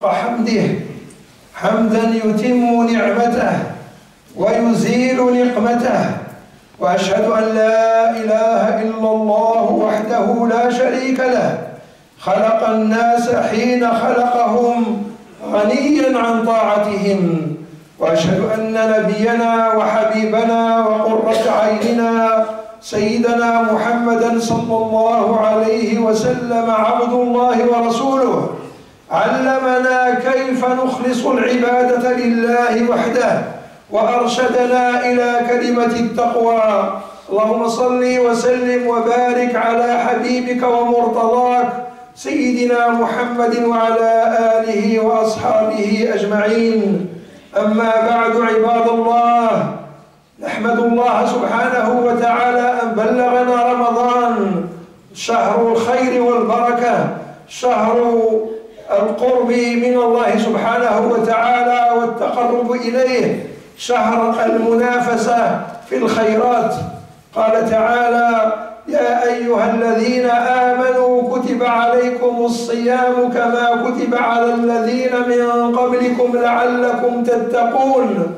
حمده حمدا يتم نعمته ويزيل نقمته، وأشهد أن لا إله إلا الله وحده لا شريك له، خلق الناس حين خلقهم غنيا عن طاعتهم، وأشهد أن نبينا وحبيبنا وقرة عيننا سيدنا محمدا صلى الله عليه وسلم عبد الله ورسوله، علمنا كيف نخلص العبادة لله وحده، وأرشدنا إلى كلمة التقوى. اللهم صل وسلم وبارك على حبيبك ومرتضاك سيدنا محمد وعلى آله وأصحابه أجمعين. أما بعد، عباد الله، نحمد الله سبحانه وتعالى أن بلغنا رمضان، شهر الخير والبركة، شهر القرب من الله سبحانه وتعالى والتقرب إليه، شهر المنافسة في الخيرات. قال تعالى: يا أيها الذين آمنوا كتب عليكم الصيام كما كتب على الذين من قبلكم لعلكم تتقون.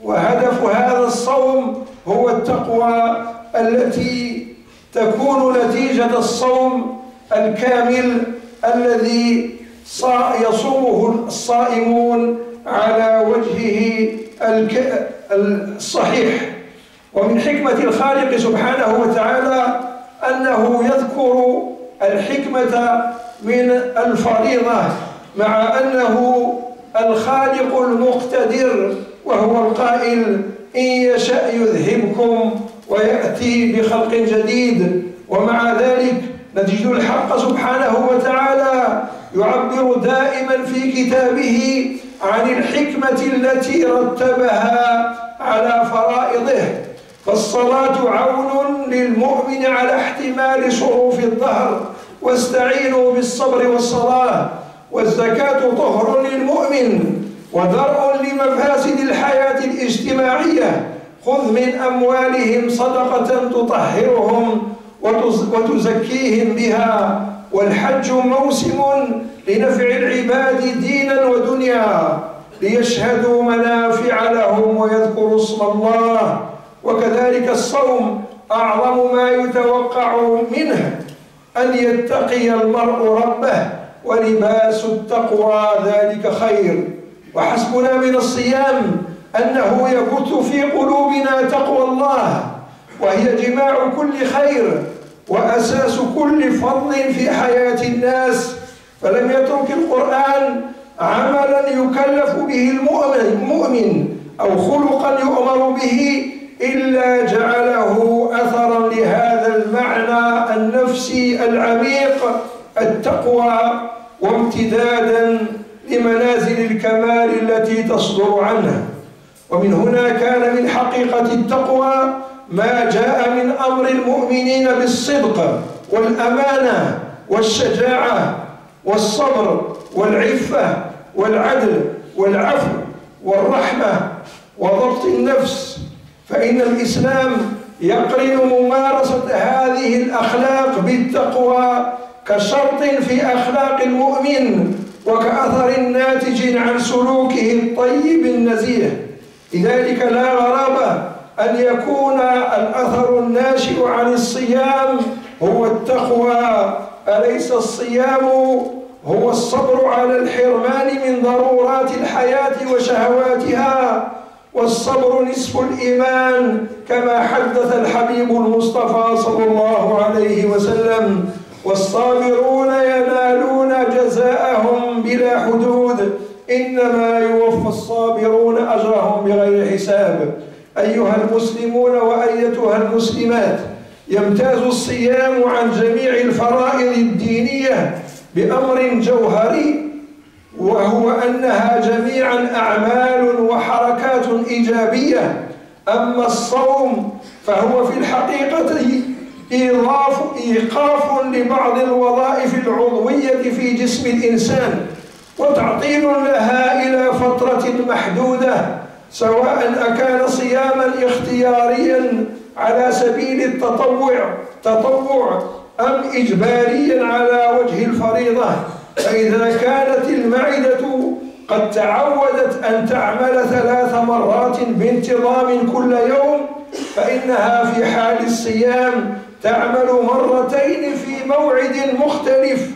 وهدف هذا الصوم هو التقوى التي تكون نتيجة الصوم الكامل الذي يصومه الصائمون على وجهه الصحيح. ومن حكمة الخالق سبحانه وتعالى أنه يذكر الحكمة من الفريضة، مع أنه الخالق المقتدر، وهو القائل: إن يشأ يذهبكم ويأتي بخلق جديد. ومع ذلك نجد الحق سبحانه وتعالى يعبر دائما في كتابه عن الحكمة التي رتبها على فرائضه. فالصلاة عون للمؤمن على احتمال صروف الدهر، واستعينوا بالصبر والصلاة. والزكاة طهر للمؤمن ودرء لمفاسد الحياة الاجتماعية، خذ من أموالهم صدقة تطهرهم وتزكيهم بها. والحج موسم لنفع العباد دينا ودنيا، ليشهدوا منافع لهم ويذكروا اسم الله. وكذلك الصوم أعظم ما يتوقع منه أن يتقي المرء ربه، ولباس التقوى ذلك خير. وحسبنا من الصيام أنه يبث في قلوبنا تقوى الله، وهي جماع كل خير وأساس كل فضل في حياة الناس. فلم يترك القرآن عملا يكلف به المؤمن أو خلقا يؤمر به إلا جعله أثرا لهذا المعنى النفسي العميق، التقوى، وامتدادا لمنازل الكمال التي تصدر عنه. ومن هنا كان من حقيقة التقوى ما جاء من أمر المؤمنين بالصدق والأمانة والشجاعة والصبر والعفة والعدل والعفو والرحمة وضبط النفس. فإن الإسلام يقرن ممارسة هذه الأخلاق بالتقوى كشرط في أخلاق المؤمن، وكأثر ناتج عن سلوكه الطيب النزيه. لذلك لا غرابة أن يكون الأثر الناشئ عن الصيام هو التقوى. أليس الصيام هو الصبر على الحرمان من ضرورات الحياة وشهواتها؟ والصبر نصف الإيمان، كما حدث الحبيب المصطفى صلى الله عليه وسلم: والصابرون ينالون جزاءهم بلا حدود، إنما يوفى الصابرون أجرهم بغير حساب. أيها المسلمون وأيتها المسلمات، يمتاز الصيام عن جميع الفرائض الدينية بأمر جوهري، وهو أنها جميعا أعمال وحركات إيجابية. أما الصوم فهو في الحقيقة إيقاف لبعض الوظائف العضوية في جسم الإنسان، وتعطيل لها إلى فترة محدودة، سواء أكان صياما اختياريا على سبيل التطوع أم إجباريا على وجه الفريضة. فإذا كانت المعدة قد تعودت أن تعمل 3 مرات بانتظام كل يوم، فإنها في حال الصيام تعمل 2 مرات في موعد مختلف،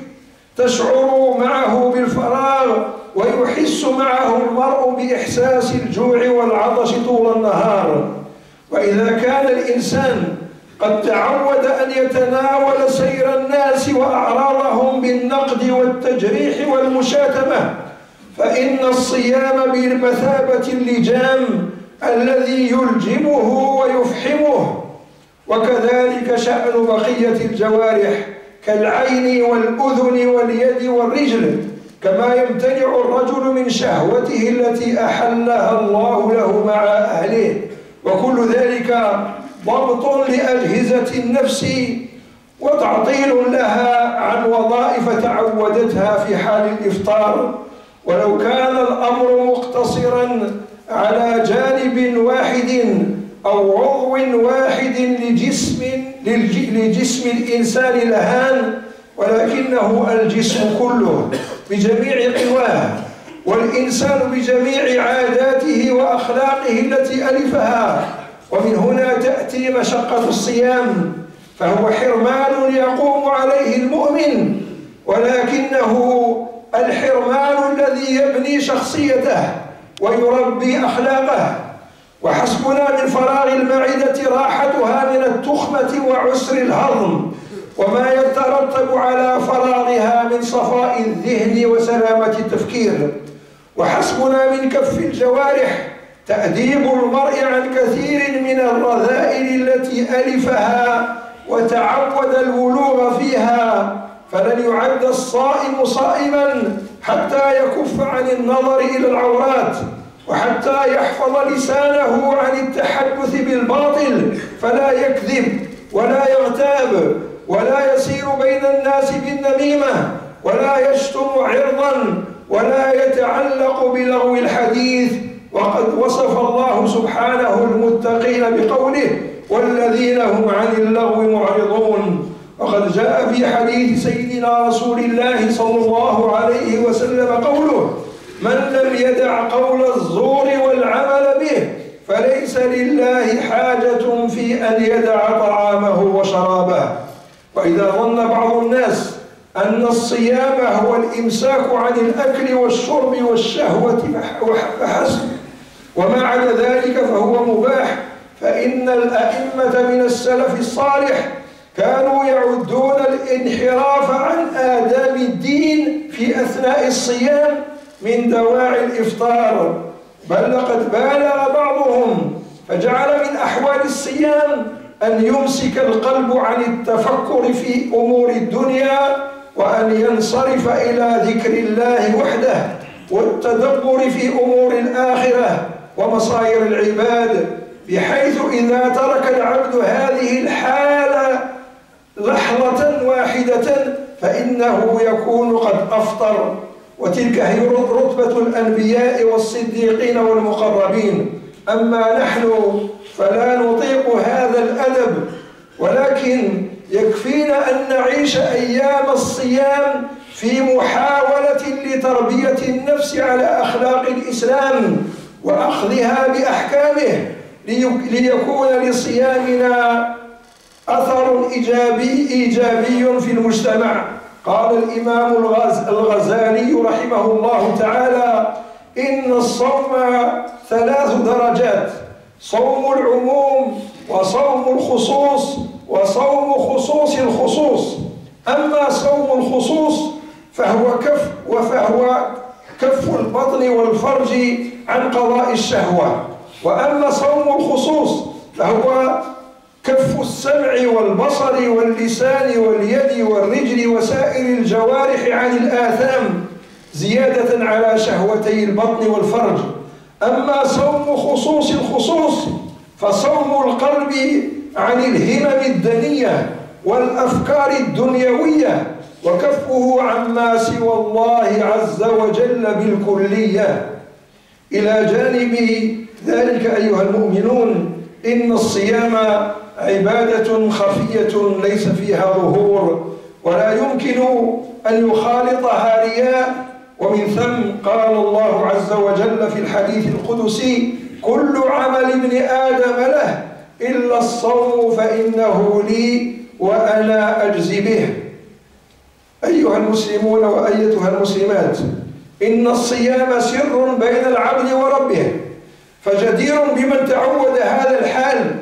تشعر معه بالفراغ ويحس معه المرء بإحساس الجوع والعطش طول النهار. وإذا كان الإنسان قد تعود أن يتناول سير الناس وأعراضهم بالنقد والتجريح والمشاتمة، فإن الصيام بمثابة اللجام الذي يلجمه ويفحمه. وكذلك شأن بقية الجوارح كالعين والأذن واليد والرجل، كما يمتنع الرجل من شهوته التي أحلها الله له مع أهله. وكل ذلك ضبط لأجهزة النفس وتعطيل لها عن وظائف تعودتها في حال الإفطار. ولو كان الأمر مقتصرا على جانب واحد أو عضو واحد لجسم الإنسان لهان، ولكنه الجسم كله بجميع قواه، والإنسان بجميع عاداته وأخلاقه التي ألفها. ومن هنا تأتي مشقة الصيام، فهو حرمان يقوم عليه المؤمن، ولكنه الحرمان الذي يبني شخصيته ويربي أخلاقه. وحسبنا من فراغ المعدة راحتها من التخمة وعسر الهضم، وما يترتب على فراغها من صفاء الذهن وسلامة التفكير. وحسبنا من كف الجوارح تأديب المرء عن كثير من الرذائل التي ألفها وتعود الولوغ فيها، فلن يعد الصائم صائما حتى يكف عن النظر إلى العورات، وحتى يحفظ لسانه عن التحدث بالباطل، فلا يكذب ولا يغتاب ولا يسير بين الناس بالنميمة ولا يشتم عرضا ولا يتعلق بلغو الحديث. وقد وصف الله سبحانه المتقين بقوله: والذين هم عن اللغو معرضون. وقد جاء في حديث سيدنا رسول الله صلى الله عليه وسلم قوله: من لم يدع قول الزور والعمل به فليس لله حاجة في أن يدع طعامه وشرابه. وإذا ظن بعض الناس أن الصيام هو الإمساك عن الأكل والشرب والشهوة فحسب، وما عدا ذلك فهو مباح، فإن الأئمة من السلف الصالح كانوا يعدون الانحراف عن آداب الدين في أثناء الصيام من دواعي الإفطار، بل لقد بالغ بعضهم فجعل من أحوال الصيام أن يمسك القلب عن التفكر في أمور الدنيا، وأن ينصرف إلى ذكر الله وحده والتدبر في أمور الآخرة ومصائر العباد، بحيث إذا ترك العبد هذه الحالة لحظة واحدة فإنه يكون قد أفطر. وتلك هي رتبة الأنبياء والصديقين والمقربين. أما نحن فلا نطيق هذا الأدب، ولكن يكفينا أن نعيش أيام الصيام في محاولة لتربية النفس على أخلاق الإسلام وأخذها بأحكامه، ليكون لصيامنا أثر إيجابي في المجتمع. قال الإمام الغزالي رحمه الله تعالى: إن الصوم 3 درجات: صوم العموم، وصوم الخصوص، وصوم خصوص الخصوص. أما صوم الخصوص فهو كف البطن والفرج عن قضاء الشهوة، وأما صوم الخصوص فهو كف السمع والبصر واللسان واليد والرجل وسائر الجوارح عن الآثام زيادة على شهوتي البطن والفرج. أما صوم خصوص الخصوص فصوم القلب عن الهمم الدنية والأفكار الدنيوية، وكفه عما سوى الله عز وجل بالكلية. إلى جانب ذلك أيها المؤمنون، إن الصيام عبادة خفية ليس فيها ظهور، ولا يمكن أن يخالطها رياء. ومن ثم قال الله عز وجل في الحديث القدسي: كل عمل ابن آدم له إلا الصوم فإنه لي وأنا أجزي به. أيها المسلمون وأيتها المسلمات، إن الصيام سر بين العبد وربه، فجدير بمن تعود هذا الحال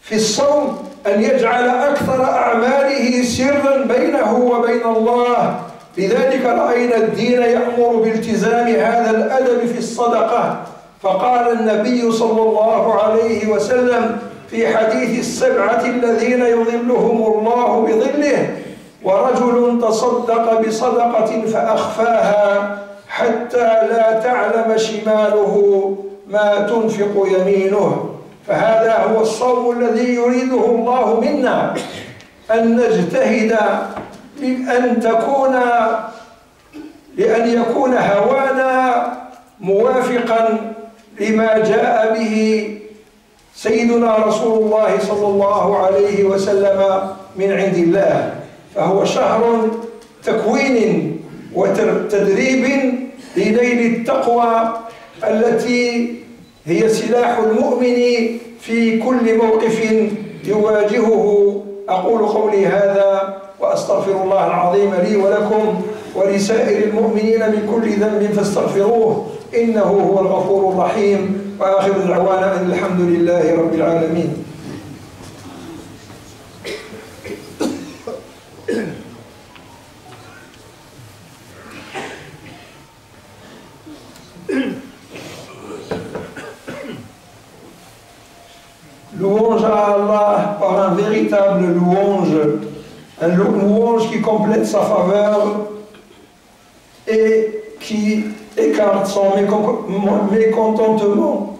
في الصوم أن يجعل أكثر أعماله سرا بينه وبين الله. لذلك رأينا الدين يأمر بالتزام هذا الأدب في الصدقة، فقال النبي صلى الله عليه وسلم في حديث السبعة الذين يظلهم الله بظله: ورجل تصدق بصدقة فأخفاها حتى لا تعلم شماله ما تنفق يمينه. فهذا هو الصوم الذي يريده الله منا، أن نجتهد لأن يكون هوانا موافقا لما جاء به سيدنا رسول الله صلى الله عليه وسلم من عند الله. فهو شهر تكوين وتدريب لنيل التقوى التي هي سلاح المؤمن في كل موقف يواجهه. أقول قولي هذا وأستغفر الله العظيم لي ولكم ولسائر المؤمنين من كل ذنب فاستغفروه إنه هو الغفور الرحيم. وآخر دعوانا أن الحمد لله رب العالمين. Louange à Allah par un véritable louange, un louange qui complète sa faveur et qui écarte son mécontentement.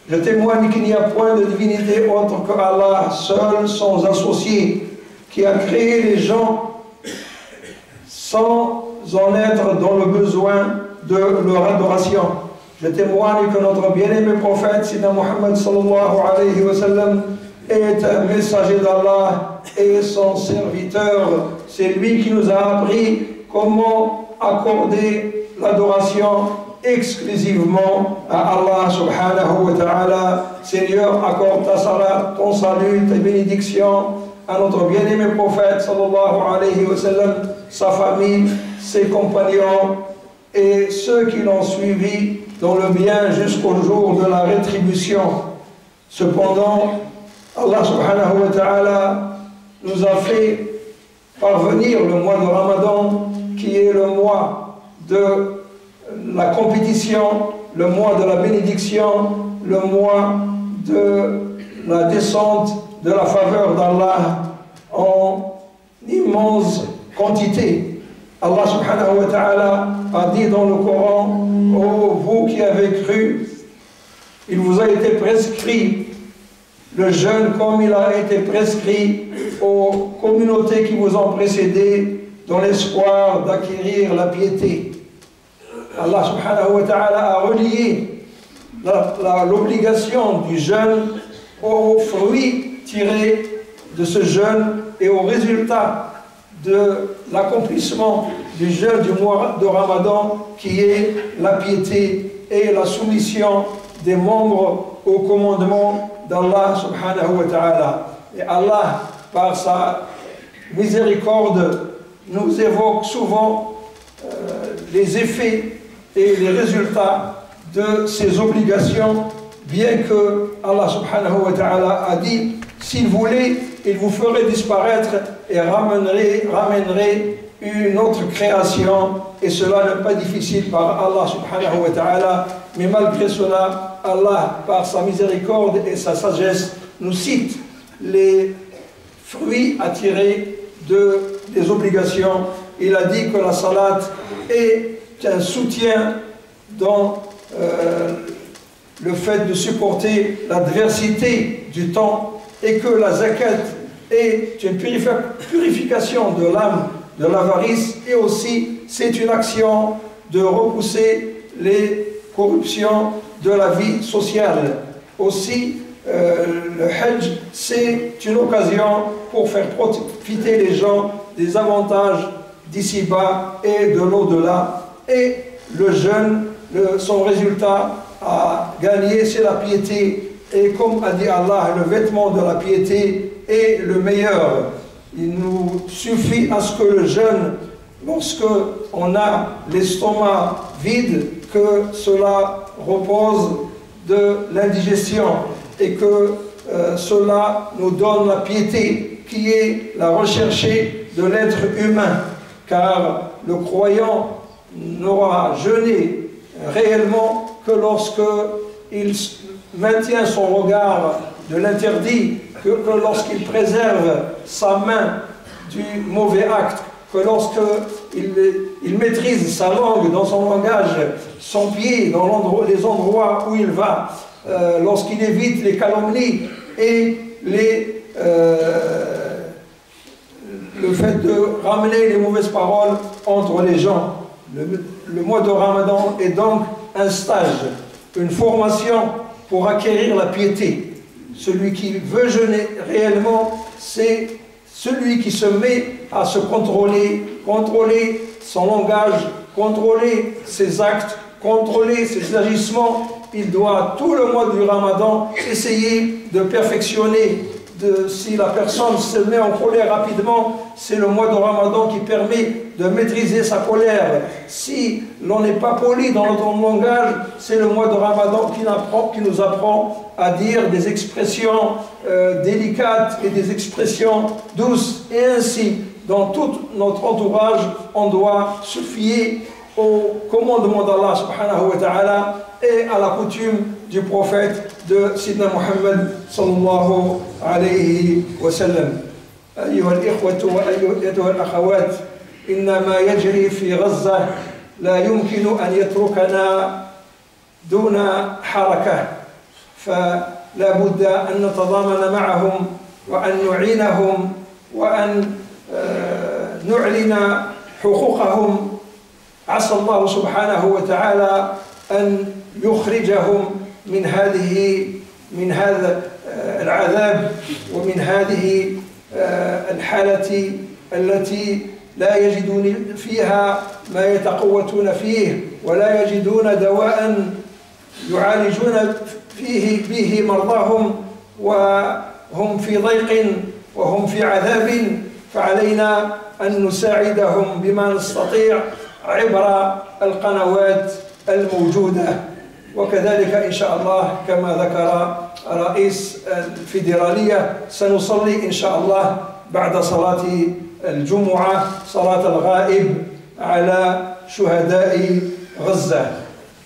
Je témoigne qu'il n'y a point de divinité autre que Allah, seul, sans associé, qui a créé les gens sans en être dans le besoin de leur adoration. Je témoigne que notre bien-aimé prophète, Sidna Muhammad sallallahu alayhi wa sallam, est un messager d'Allah et son serviteur. C'est lui qui nous a appris comment accorder l'adoration exclusivement à Allah subhanahu wa ta'ala. Seigneur, accorde ta salat, ton salut, tes bénédictions à notre bien-aimé prophète sallallahu alayhi wa sallam, sa famille, ses compagnons et ceux qui l'ont suivi dans le bien jusqu'au jour de la rétribution. Cependant, Allah subhanahu wa ta'ala nous a fait parvenir le mois de Ramadan, qui est le mois de la compétition, le mois de la bénédiction, le mois de la descente de la faveur d'Allah en immense quantité. Allah subhanahu wa ta'ala a dit dans le Coran: ô vous qui avez cru, il vous a été prescrit le jeûne comme il a été prescrit aux communautés qui vous ont précédé dans l'espoir d'acquérir la piété. Allah subhanahu wa ta'ala a relié l'obligation du jeûne aux fruits tirés de ce jeûne et aux résultats de l'accomplissement du jeûne du mois de Ramadan, qui est la piété et la soumission des membres au commandement d'Allah subhanahu wa ta'ala. Et Allah, par sa miséricorde, nous évoque souvent les effets et les résultats de ces obligations, bien que Allah subhanahu wa ta'ala a dit: s'il voulait, il vous ferait disparaître et ramènerait une autre création, et cela n'est pas difficile par Allah subhanahu wa ta'ala. Mais malgré cela, Allah, par sa miséricorde et sa sagesse, nous cite les fruits à tirer des obligations. Il a dit que la salat est un soutien dans le fait de supporter l'adversité du temps, et que la zakat est une purification de l'âme de l'avarice, et aussi c'est une action de repousser les corruptions de la vie sociale. Aussi, le Hajj, c'est une occasion pour faire profiter les gens des avantages d'ici-bas et de l'au-delà. Et le jeûne, son résultat à gagner, c'est la piété. Et comme a dit Allah, le vêtement de la piété est le meilleur. Il nous suffit à ce que le jeûne, lorsque on a l'estomac vide, que cela repose de l'indigestion et que cela nous donne la piété qui est la recherchée de l'être humain, car le croyant n'aura jeûné réellement que lorsque il maintient son regard de l'interdit, que lorsqu'il préserve sa main du mauvais acte, que lorsqu'il maîtrise sa langue dans son langage, son pied dans les endroits où il va, lorsqu'il évite les calomnies et le fait de ramener les mauvaises paroles entre les gens. Le mois de Ramadan est donc un stage, une formation pour acquérir la piété. Celui qui veut jeûner réellement, c'est celui qui se met à se contrôler, contrôler son langage, contrôler ses actes, contrôler ses agissements. Il doit tout le mois du Ramadan essayer de perfectionner. Si la personne se met en colère rapidement, c'est le mois de Ramadan qui permet de maîtriser sa colère. Si l'on n'est pas poli dans notre langage, c'est le mois de Ramadan qui nous apprend à dire des expressions délicates et des expressions douces. Et ainsi, dans tout notre entourage, on doit se fier au commandement d'Allah subhanahu wa ta'ala et à la coutume du prophète de Sidna Muhammad sallallahu alayhi wa sallam. أيها الإخوة وأيها الأخوات، إن ما يجري في غزة لا يمكن أن يتركنا دون حركة، فلا بد أن نتضامن معهم وأن نعينهم وأن نعلن حقوقهم. عسى الله سبحانه وتعالى أن يخرجهم من هذا العذاب ومن هذه الحالة التي لا يجدون فيها ما يتقوتون فيه ولا يجدون دواء يعالجون به مرضاهم وهم في ضيق وهم في عذاب. فعلينا أن نساعدهم بما نستطيع عبر القنوات الموجودة. وكذلك إن شاء الله كما ذكر رئيس الفيدرالية سنصلي إن شاء الله بعد صلاة الجمعة صلاة الغائب على شهداء غزة.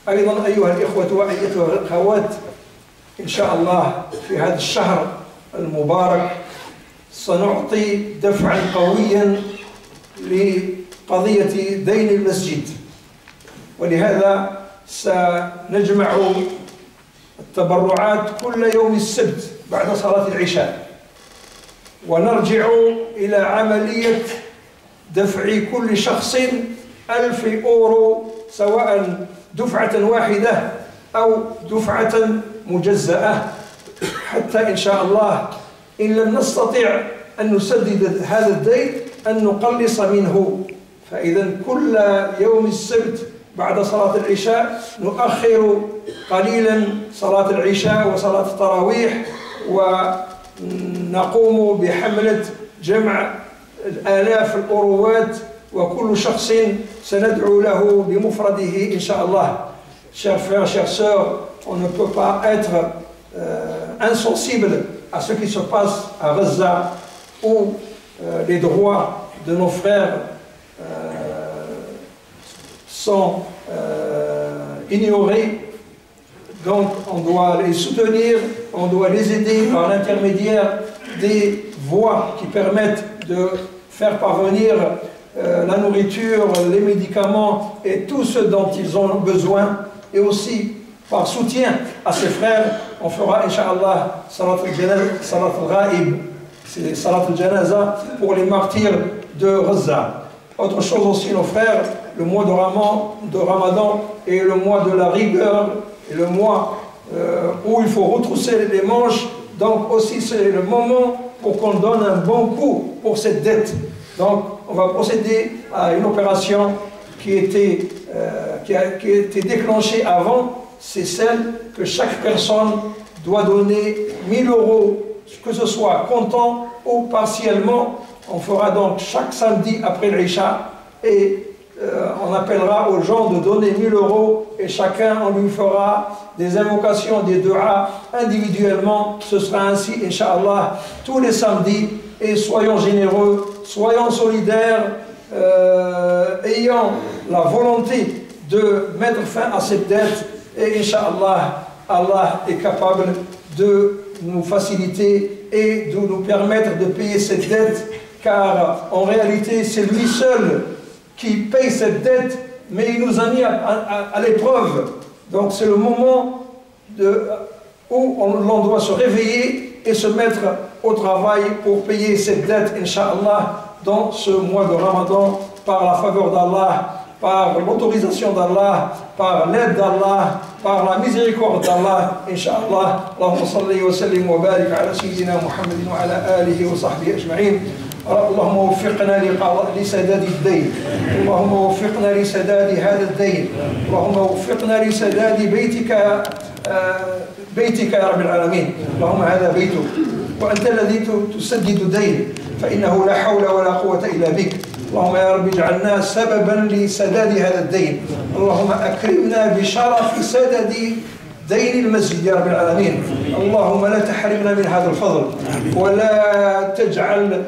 أيضا أيها الإخوة وأيتها الأخوات، إن شاء الله في هذا الشهر المبارك سنعطي دفعا قويا لقضية دين المسجد، ولهذا سنجمع التبرعات كل يوم السبت بعد صلاة العشاء، ونرجع إلى عملية دفع كل شخص 1000 أورو، سواء دفعة واحدة أو دفعة مجزأة، حتى إن شاء الله إن لم نستطع أن نسدد هذا الدين أن نقلص منه. فإذا كل يوم السبت بعد صلاة العشاء نؤخر قليلا صلاة العشاء وصلاة التراويح، ونقوم بحملة جمع آلاف الأوروات، وكل شخص سندعو له بمفرده إن شاء الله. Chers frères, chères sœurs, on ne peut pas être insensible à ce qui se passe à Gaza, où les droits de nos frères sont ignorés. Donc on doit les soutenir, on doit les aider par l'intermédiaire des voies qui permettent de faire parvenir la nourriture, les médicaments et tout ce dont ils ont besoin. Et aussi par soutien à ces frères, on fera Inch'Allah Salat al-Ghaib, c'est Salat al-Janaza pour les martyrs de Gaza. Autre chose aussi, nos frères, le mois de Ramadan est le mois de la rigueur, et le mois où il faut retrousser les manches. Donc aussi c'est le moment pour qu'on donne un bon coup pour cette dette. Donc, on va procéder à une opération qui a été déclenchée avant, c'est celle que chaque personne doit donner 1000 €, que ce soit comptant ou partiellement. On fera donc chaque samedi après l'Isha et on appellera aux gens de donner 1000 € et chacun, on lui fera des invocations, des du'as individuellement. Ce sera ainsi, Inch'Allah, tous les samedis. Et soyons généreux, soyons solidaires, ayant la volonté de mettre fin à cette dette. Et Inch'Allah, Allah est capable de nous faciliter et de nous permettre de payer cette dette, car en réalité, c'est lui seul qui paye cette dette, mais il nous a mis à l'épreuve. Donc c'est le moment où l'on doit se réveiller et se mettre au travail pour payer cette dette, Inch'Allah, dans ce mois de Ramadan, par la faveur d'Allah, par l'autorisation d'Allah, par l'aide d'Allah, par la miséricorde d'Allah, Inch'Allah. Allahumma salli wa sallim wa barik ala sayyidina Muhammadin wa ala alihi wa sahbihi ajma'in. اللهم وفقنا لسداد الدين، اللهم وفقنا لسداد هذا الدين، اللهم وفقنا لسداد بيتك يا رب العالمين. اللهم هذا بيتك وأنت الذي تسدد الدين، فإنه لا حول ولا قوة إلا بك. اللهم يا رب اجعلنا سببا لسداد هذا الدين. اللهم أكرمنا بشرف سدد دين المسجد يا رب العالمين. اللهم لا تحرمنا من هذا الفضل، ولا تجعل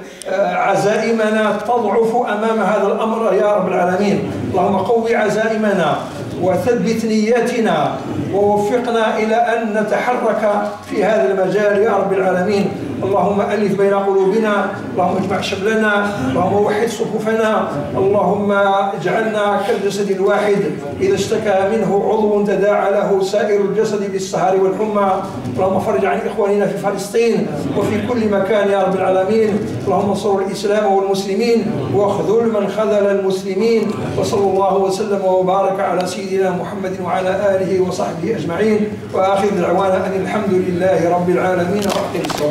عزائمنا تضعف أمام هذا الأمر يا رب العالمين. اللهم قوي عزائمنا وثبت نياتنا ووفقنا إلى أن نتحرك في هذا المجال يا رب العالمين. اللهم ألف بين قلوبنا، اللهم اجمع شملنا، اللهم وحد صفوفنا، اللهم اجعلنا كالجسد الواحد إذا اشتكى منه عضو تداعى له سائر الجسد بالسهر والحمى. اللهم فرج عن إخواننا في فلسطين وفي كل مكان يا رب العالمين. اللهم انصر الإسلام والمسلمين واخذل من خذل المسلمين. وصلى الله وسلم وبارك على سيدنا محمد وعلى آله وصحبه أجمعين. وآخر دعوانا أن الحمد لله رب العالمين وأقم الصلاة.